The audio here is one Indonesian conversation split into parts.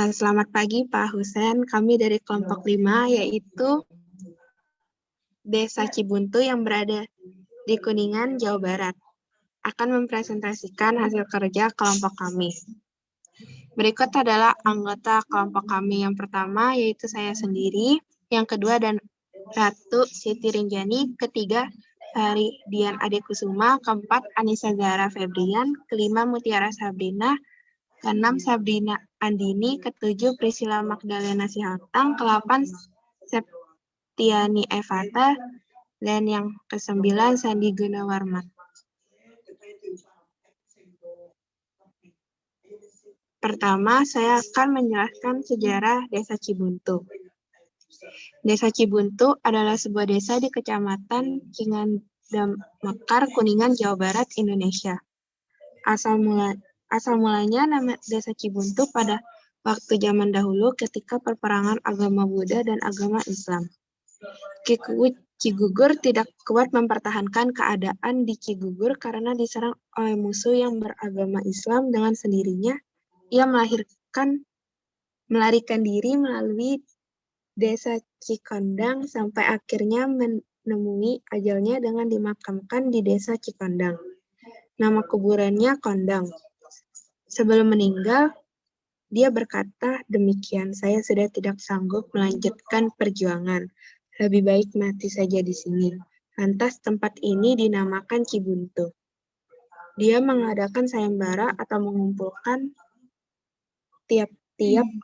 Selamat pagi Pak Husen, kami dari kelompok 5 yaitu Desa Cibuntu yang berada di Kuningan, Jawa Barat akan mempresentasikan hasil kerja kelompok kami. Berikut adalah anggota kelompok kami. Yang pertama yaitu saya sendiri, yang kedua dan Ratu Siti Rinjani, ketiga Sari Dian Adekusuma, keempat Anissa Zahra Febrian, kelima Mutiara Sabrina, keenam Sabrina Andini, ketujuh Priscilla Magdalena Sihatang, ke-8 Septiani Evata, dan yang ke-9 Sandi Gunawarman. Pertama, saya akan menjelaskan sejarah Desa Cibuntu. Desa Cibuntu adalah sebuah desa di Kecamatan Cigandamekar, Kuningan, Jawa Barat, Indonesia. Asal mulanya nama Desa Cibuntu pada waktu zaman dahulu ketika perperangan agama Buddha dan agama Islam. Kiku Cigugur tidak kuat mempertahankan keadaan di Cigugur karena diserang oleh musuh yang beragama Islam. Dengan sendirinya, ia melarikan diri melalui Desa Cikondang sampai akhirnya menemui ajalnya dengan dimakamkan di Desa Cikondang. Nama kuburannya Kondang. Sebelum meninggal, dia berkata demikian, "Saya sudah tidak sanggup melanjutkan perjuangan. Lebih baik mati saja di sini." Lantas tempat ini dinamakan Cibuntu. Dia mengadakan sayembara atau mengumpulkan tiap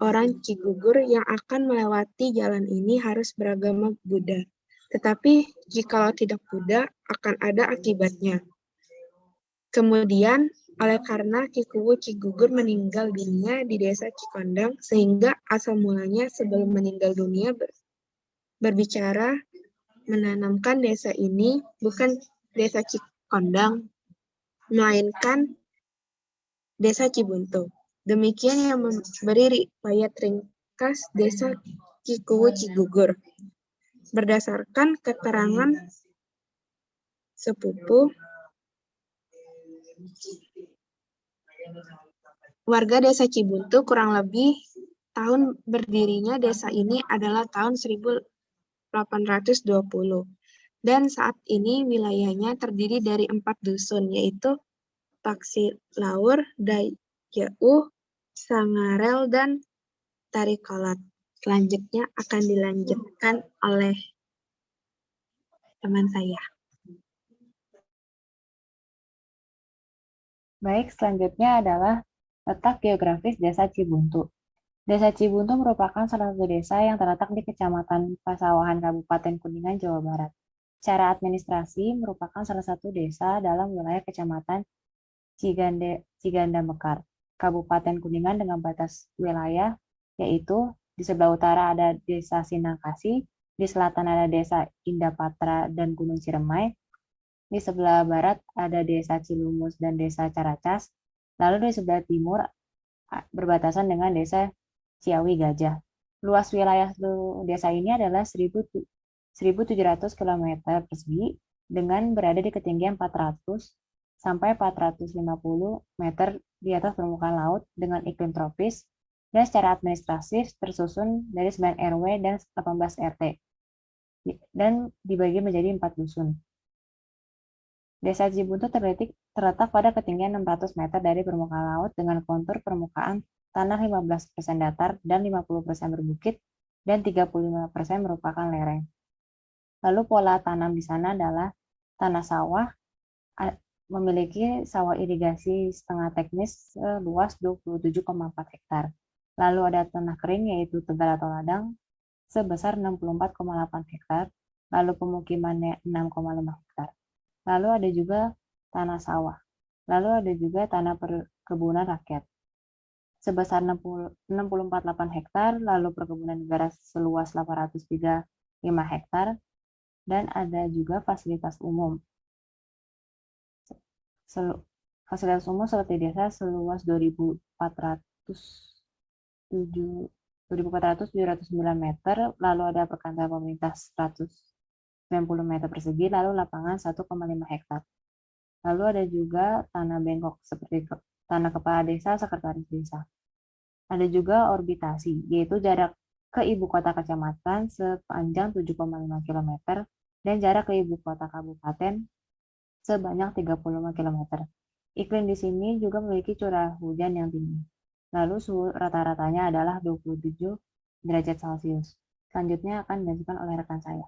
orang Cigugur yang akan melewati jalan ini harus beragama Buddha. Tetapi jikalau tidak Buddha, akan ada akibatnya. Kemudian, oleh karena Kikuwu Cigugur meninggal dunia di Desa Cikondang, sehingga asal mulanya sebelum meninggal dunia berbicara menanamkan desa ini bukan Desa Cikondang, melainkan Desa Cibuntu. Demikian yang memberi riwayat ringkas Desa Kikuwu Cigugur. Berdasarkan keterangan sepupu, warga Desa Cibuntu kurang lebih tahun berdirinya desa ini adalah tahun 1820. Dan saat ini wilayahnya terdiri dari 4 dusun, yaitu Paksilaur, Dayeuh, Sangarel, dan Tarikolat. Selanjutnya akan dilanjutkan oleh teman saya. Baik, selanjutnya adalah letak geografis Desa Cibuntu. Desa Cibuntu merupakan salah satu desa yang terletak di Kecamatan Pasawahan, Kabupaten Kuningan, Jawa Barat. Secara administrasi merupakan salah satu desa dalam wilayah Kecamatan Cigandamekar, Kabupaten Kuningan dengan batas wilayah yaitu di sebelah utara ada Desa Sinangkasi, di selatan ada Desa Indapatra dan Gunung Ciremai, di sebelah barat ada Desa Cilumus dan Desa Caracas, lalu di sebelah timur berbatasan dengan Desa Ciawi Gajah. Luas wilayah desa ini adalah 1.700 km persegi dengan berada di ketinggian 400 sampai 450 meter di atas permukaan laut dengan iklim tropis, dan secara administratif tersusun dari 9 RW dan 18 RT dan dibagi menjadi 4 dusun. Desa Cibuntu terletak pada ketinggian 600 meter dari permukaan laut dengan kontur permukaan tanah 15% datar dan 50% berbukit dan 35% merupakan lereng. Lalu pola tanam di sana adalah tanah sawah, memiliki sawah irigasi setengah teknis seluas 27,4 hektar. Lalu ada tanah kering yaitu tegal atau ladang sebesar 64,8 hektar, lalu pemukimannya 6,5 hektar. Lalu ada juga tanah sawah. Lalu ada juga tanah perkebunan rakyat sebesar 64,8 hektar, lalu perkebunan negara seluas 835 hektar, dan ada juga fasilitas umum. Fasilitas umum seperti desa seluas 2.409 meter, lalu ada perkantoran pemerintah 190 meter persegi, lalu lapangan 1,5 hektar. Lalu ada juga tanah bengkok seperti tanah kepala desa, sekretaris desa. Ada juga orbitasi, yaitu jarak ke ibu kota kecamatan sepanjang 7,5 km dan jarak ke ibu kota kabupaten sebanyak 35 km. Iklim di sini juga memiliki curah hujan yang tinggi. Lalu suhu rata-ratanya adalah 27 derajat Celcius. Selanjutnya akan dilanjutkan oleh rekan saya.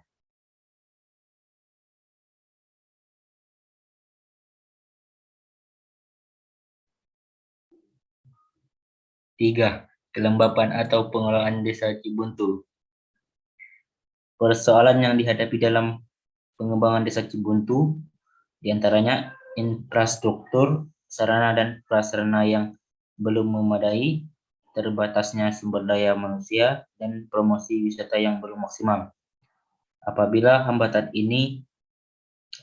3. Kelembapan atau pengelolaan Desa Cibuntu. Persoalan yang dihadapi dalam pengembangan Desa Cibuntu diantaranya infrastruktur, sarana dan prasarana yang belum memadai, terbatasnya sumber daya manusia, dan promosi wisata yang belum maksimal. Apabila hambatan ini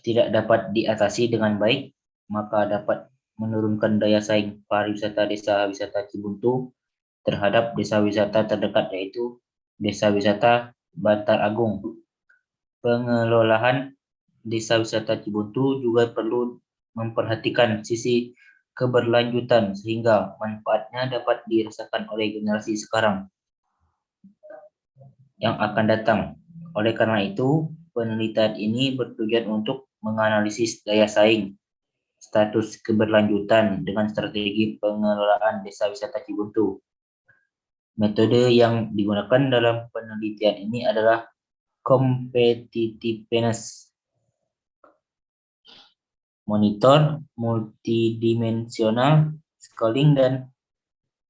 tidak dapat diatasi dengan baik, maka dapat menurunkan daya saing pariwisata Desa Wisata Cibuntu terhadap desa wisata terdekat, yaitu Desa Wisata Bantar Agung. Pengelolaan Desa Wisata Cibuntu juga perlu memperhatikan sisi keberlanjutan sehingga manfaatnya dapat dirasakan oleh generasi sekarang yang akan datang. Oleh karena itu, penelitian ini bertujuan untuk menganalisis daya saing, status keberlanjutan dengan strategi pengelolaan Desa Wisata Cibuntu. Metode yang digunakan dalam penelitian ini adalah competitiveness monitor, multidimensional scaling, dan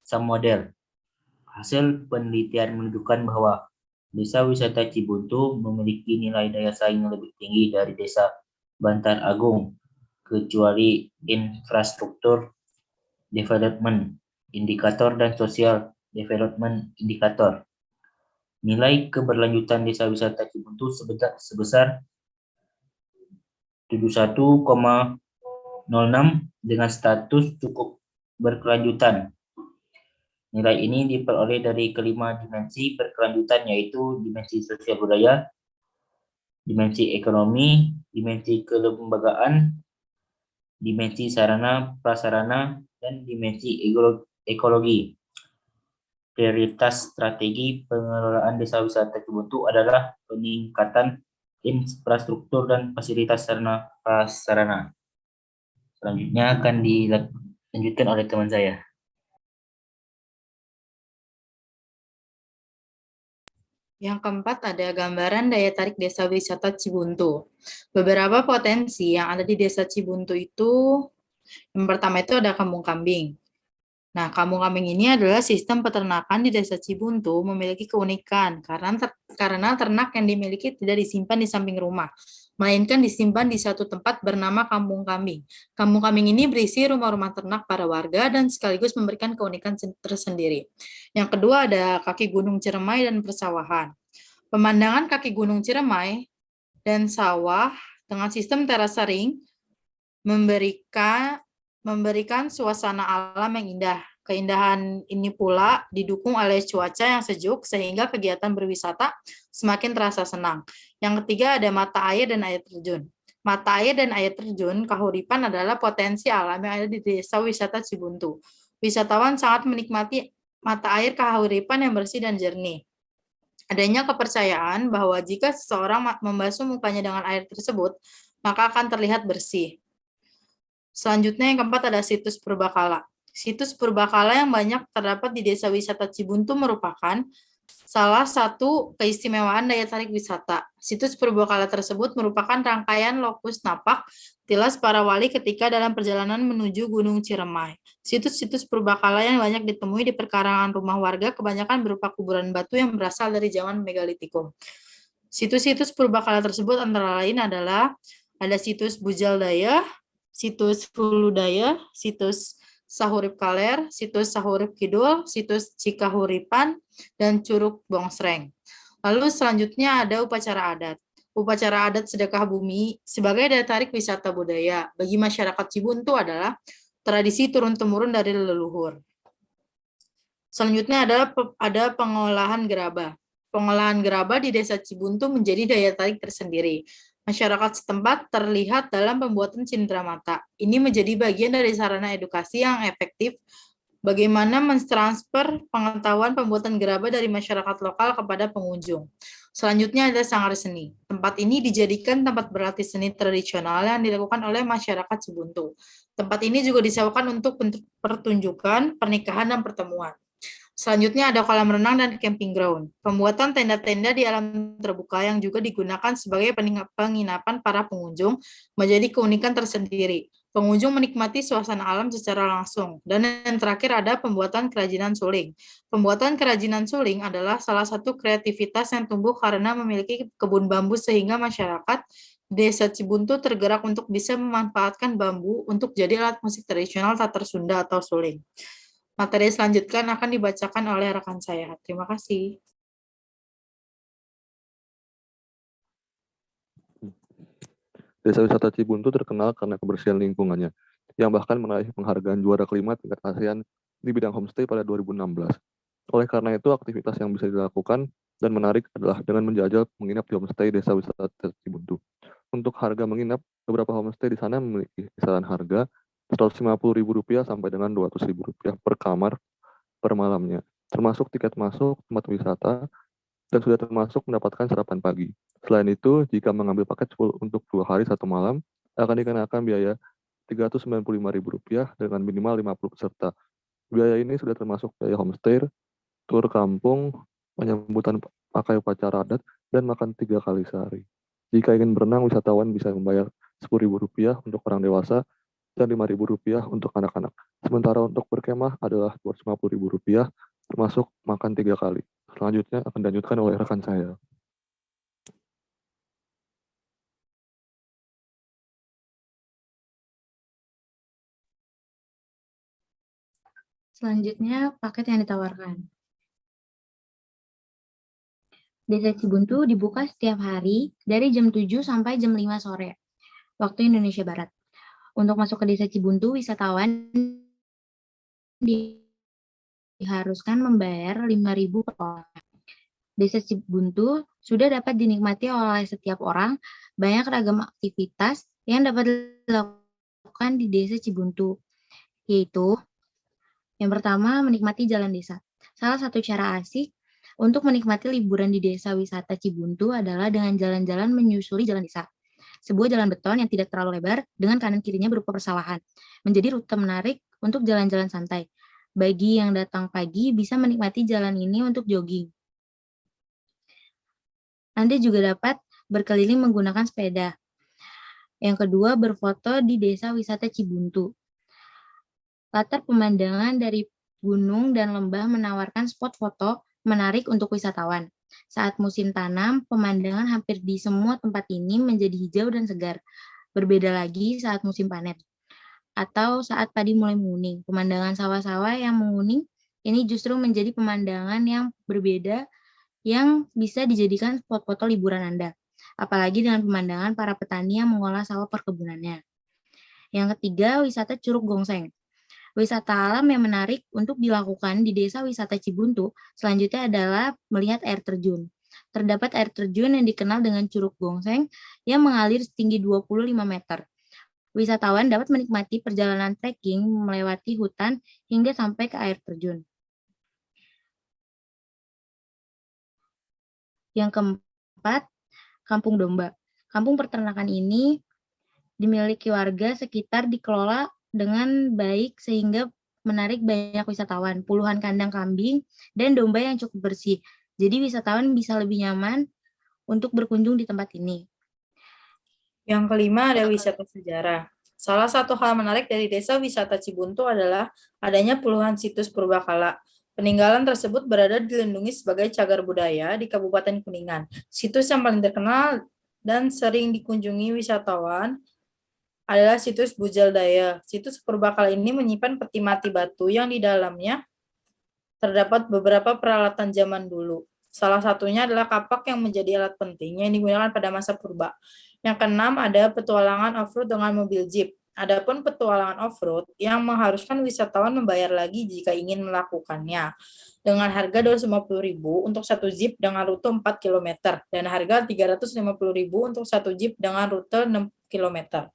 sum model. Hasil penelitian menunjukkan bahwa Desa Wisata Cibuntu memiliki nilai daya saing lebih tinggi dari Desa Bantar Agung, kecuali infrastruktur development indikator dan social development indikator. Nilai keberlanjutan Desa Wisata Cibuntu sebesar 71,06 dengan status cukup berkelanjutan. Nilai ini diperoleh dari kelima dimensi berkelanjutan, yaitu dimensi sosial budaya, dimensi ekonomi, dimensi kelembagaan, dimensi sarana prasarana, dan dimensi ekologi. Prioritas strategi pengelolaan Desa Wisata Cibuntu adalah peningkatan infrastruktur dan fasilitas sarana prasarana. Selanjutnya akan dilanjutkan oleh teman saya. Yang keempat ada gambaran daya tarik Desa Wisata Cibuntu. Beberapa potensi yang ada di Desa Cibuntu itu, yang pertama itu ada kampung kambing. Nah, kampung kambing ini adalah sistem peternakan di Desa Cibuntu memiliki keunikan karena ternak yang dimiliki tidak disimpan di samping rumah, melainkan disimpan di satu tempat bernama kampung kambing. Kampung kambing ini berisi rumah-rumah ternak para warga dan sekaligus memberikan keunikan tersendiri. Yang kedua ada kaki Gunung Ciremai dan persawahan. Pemandangan kaki Gunung Ciremai dan sawah dengan sistem terasa ring memberikan suasana alam yang indah. Keindahan ini pula didukung oleh cuaca yang sejuk sehingga kegiatan berwisata semakin terasa senang. Yang ketiga ada mata air dan air terjun. Mata air dan air terjun Kahuripan adalah potensi alam yang ada di Desa Wisata Cibuntu. Wisatawan sangat menikmati mata air Kahuripan yang bersih dan jernih. Adanya kepercayaan bahwa jika seseorang membasuh mukanya dengan air tersebut, maka akan terlihat bersih. Selanjutnya yang keempat ada situs purbakala. Situs purbakala yang banyak terdapat di Desa Wisata Cibuntu merupakan salah satu keistimewaan daya tarik wisata. Situs purbakala tersebut merupakan rangkaian lokus napak tilas para wali ketika dalam perjalanan menuju Gunung Ciremai. Situs-situs purbakala yang banyak ditemui di perkarangan rumah warga kebanyakan berupa kuburan batu yang berasal dari zaman megalitikum. Situs-situs purbakala tersebut antara lain adalah ada situs Bujal Daya, situs Hulu Daya, situs Sahurip Kaler, situs Sahurip Kidul, situs Cikahuripan, dan Curug Bongsreng. Lalu selanjutnya ada upacara adat. Upacara adat sedekah bumi sebagai daya tarik wisata budaya bagi masyarakat Cibuntu adalah tradisi turun-temurun dari leluhur. Selanjutnya ada pengolahan gerabah. Pengolahan gerabah di Desa Cibuntu menjadi daya tarik tersendiri. Masyarakat setempat terlihat dalam pembuatan cindera mata. Ini menjadi bagian dari sarana edukasi yang efektif Bagaimana mentransfer pengetahuan pembuatan gerabah dari masyarakat lokal kepada pengunjung. Selanjutnya ada sanggar seni. Tempat ini dijadikan tempat berlatih seni tradisional yang dilakukan oleh masyarakat Cibuntu. Tempat ini juga disewakan untuk pertunjukan, pernikahan, dan pertemuan. Selanjutnya ada kolam renang dan camping ground. Pembuatan tenda-tenda di alam terbuka yang juga digunakan sebagai penginapan para pengunjung menjadi keunikan tersendiri. Pengunjung menikmati suasana alam secara langsung. Dan yang terakhir ada pembuatan kerajinan suling. Pembuatan kerajinan suling adalah salah satu kreativitas yang tumbuh karena memiliki kebun bambu sehingga masyarakat Desa Cibuntu tergerak untuk bisa memanfaatkan bambu untuk jadi alat musik tradisional Tatar Sunda atau suling. Materi selanjutnya akan dibacakan oleh rekan saya. Terima kasih. Desa wisata Cibuntu terkenal karena kebersihan lingkungannya, yang bahkan meraih penghargaan juara kelima tingkat ASEAN di bidang homestay pada 2016. Oleh karena itu, aktivitas yang bisa dilakukan dan menarik adalah dengan menjajal menginap di homestay Desa Wisata Cibuntu. Untuk harga menginap, beberapa homestay di sana memiliki kisaran harga Rp150.000 sampai dengan Rp200.000 per kamar per malamnya, termasuk tiket masuk tempat wisata dan sudah termasuk mendapatkan sarapan pagi. Selain itu, jika mengambil paket full untuk 2 hari 1 malam, akan dikenakan biaya Rp395.000 dengan minimal 50 peserta. Biaya ini sudah termasuk biaya homestay, tur kampung, penyambutan pakai upacara adat, dan makan 3 kali sehari. Jika ingin berenang, wisatawan bisa membayar Rp10.000 untuk orang dewasa dan Rp5.000 untuk anak-anak. Sementara untuk berkemah adalah Rp250.000, termasuk makan 3 kali. Selanjutnya akan dilanjutkan oleh rekan saya. Selanjutnya, paket yang ditawarkan. Desa Cibuntu dibuka setiap hari dari jam 7 sampai jam 5 sore, waktu Indonesia Barat. Untuk masuk ke Desa Cibuntu, wisatawan diharuskan membayar Rp5.000 per orang. Desa Cibuntu sudah dapat dinikmati oleh setiap orang. Banyak ragam aktivitas yang dapat dilakukan di Desa Cibuntu, yaitu yang pertama, menikmati jalan desa. Salah satu cara asik untuk menikmati liburan di Desa Wisata Cibuntu adalah dengan jalan-jalan menyusuri jalan desa. Sebuah jalan beton yang tidak terlalu lebar dengan kanan kirinya berupa persawahan. Menjadi rute menarik untuk jalan-jalan santai. Bagi yang datang pagi bisa menikmati jalan ini untuk jogging. Anda juga dapat berkeliling menggunakan sepeda. Yang kedua, berfoto di Desa Wisata Cibuntu. Latar pemandangan dari gunung dan lembah menawarkan spot foto menarik untuk wisatawan. Saat musim tanam, pemandangan hampir di semua tempat ini menjadi hijau dan segar. Berbeda lagi saat musim panen atau saat padi mulai menguning. Pemandangan sawah-sawah yang menguning ini justru menjadi pemandangan yang berbeda yang bisa dijadikan spot foto liburan Anda. Apalagi dengan pemandangan para petani yang mengolah sawah perkebunannya. Yang ketiga, wisata Curug Gongseng. Wisata alam yang menarik untuk dilakukan di Desa Wisata Cibuntu selanjutnya adalah melihat air terjun. Terdapat air terjun yang dikenal dengan Curug Gongseng yang mengalir setinggi 25 meter. Wisatawan dapat menikmati perjalanan trekking melewati hutan hingga sampai ke air terjun. Yang keempat, Kampung Domba. Kampung peternakan ini dimiliki warga sekitar, dikelola dengan baik sehingga menarik banyak wisatawan. Puluhan kandang kambing dan domba yang cukup bersih. Jadi wisatawan bisa lebih nyaman untuk berkunjung di tempat ini. Yang kelima ada wisata sejarah. Salah satu hal menarik dari Desa Wisata Cibuntu adalah adanya puluhan situs purbakala. Peninggalan tersebut berada dilindungi sebagai cagar budaya di Kabupaten Kuningan. Situs yang paling terkenal dan sering dikunjungi wisatawan adalah situs Bujal Daya. Situs purbakala ini menyimpan peti mati batu yang di dalamnya terdapat beberapa peralatan zaman dulu. Salah satunya adalah kapak yang menjadi alat penting yang digunakan pada masa purba. Yang keenam ada petualangan off-road dengan mobil jeep. Adapun petualangan off-road yang mengharuskan wisatawan membayar lagi jika ingin melakukannya. Dengan harga Rp250.000 untuk satu jeep dengan rute 4 km dan harga Rp350.000 untuk satu jeep dengan rute 6 km.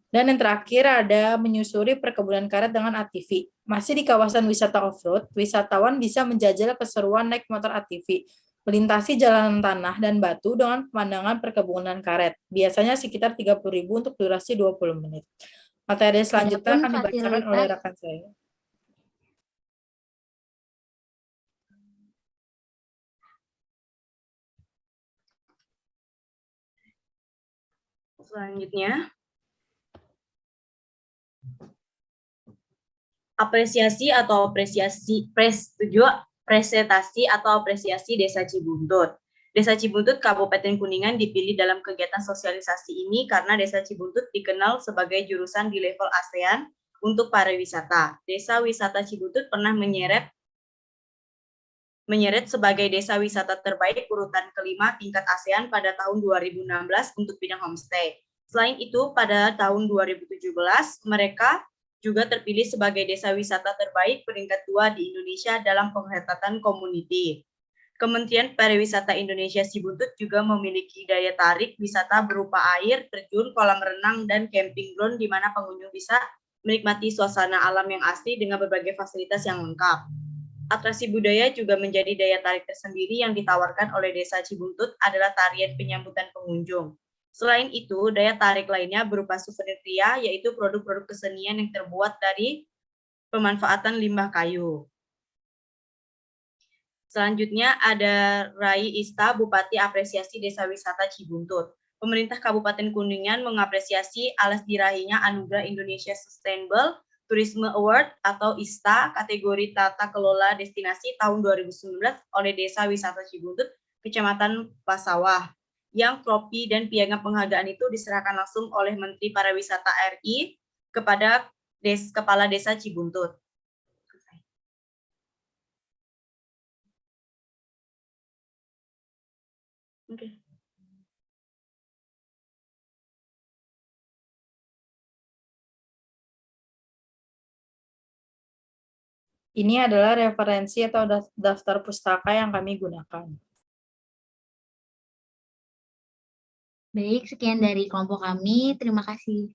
Dan yang terakhir ada menyusuri perkebunan karet dengan ATV. Masih di kawasan wisata off-road, wisatawan bisa menjajal keseruan naik motor ATV, melintasi jalanan tanah dan batu dengan pemandangan perkebunan karet. Biasanya sekitar 30.000 untuk durasi 20 menit. Materi selanjutnya Adapun akan dibacakan oleh fasilitas- rekan saya. Selanjutnya, apresiasi atau presentasi atau apresiasi Desa Cibuntut. Desa Cibuntut Kabupaten Kuningan dipilih dalam kegiatan sosialisasi ini karena Desa Cibuntut dikenal sebagai jurusan di level ASEAN untuk pariwisata. Desa wisata Cibuntut pernah menyeret sebagai desa wisata terbaik urutan kelima tingkat ASEAN pada tahun 2016 untuk bidang homestay. Selain itu, pada tahun 2017, mereka juga terpilih sebagai desa wisata terbaik peringkat 2 di Indonesia dalam pengetatan community. Kementerian Pariwisata Indonesia Cibuntut juga memiliki daya tarik wisata berupa air, terjun, kolam renang, dan camping ground di mana pengunjung bisa menikmati suasana alam yang asli dengan berbagai fasilitas yang lengkap. Atraksi budaya juga menjadi daya tarik tersendiri yang ditawarkan oleh Desa Cibuntut adalah tarian penyambutan pengunjung. Selain itu, daya tarik lainnya berupa souvenir pria, yaitu produk-produk kesenian yang terbuat dari pemanfaatan limbah kayu. Selanjutnya ada Rai Ista, Bupati Apresiasi Desa Wisata Cibuntut. Pemerintah Kabupaten Kuningan mengapresiasi alas diraihnya Anugerah Indonesia Sustainable Tourism Award atau ISTA kategori Tata Kelola Destinasi tahun 2019 oleh Desa Wisata Cibuntut, Kecamatan Pasawah. Yang trofi dan piagam penghargaan itu diserahkan langsung oleh Menteri Pariwisata RI kepada Kepala Desa Cibuntut. Oke. Ini adalah referensi atau daftar pustaka yang kami gunakan. Baik, sekian dari kelompok kami. Terima kasih.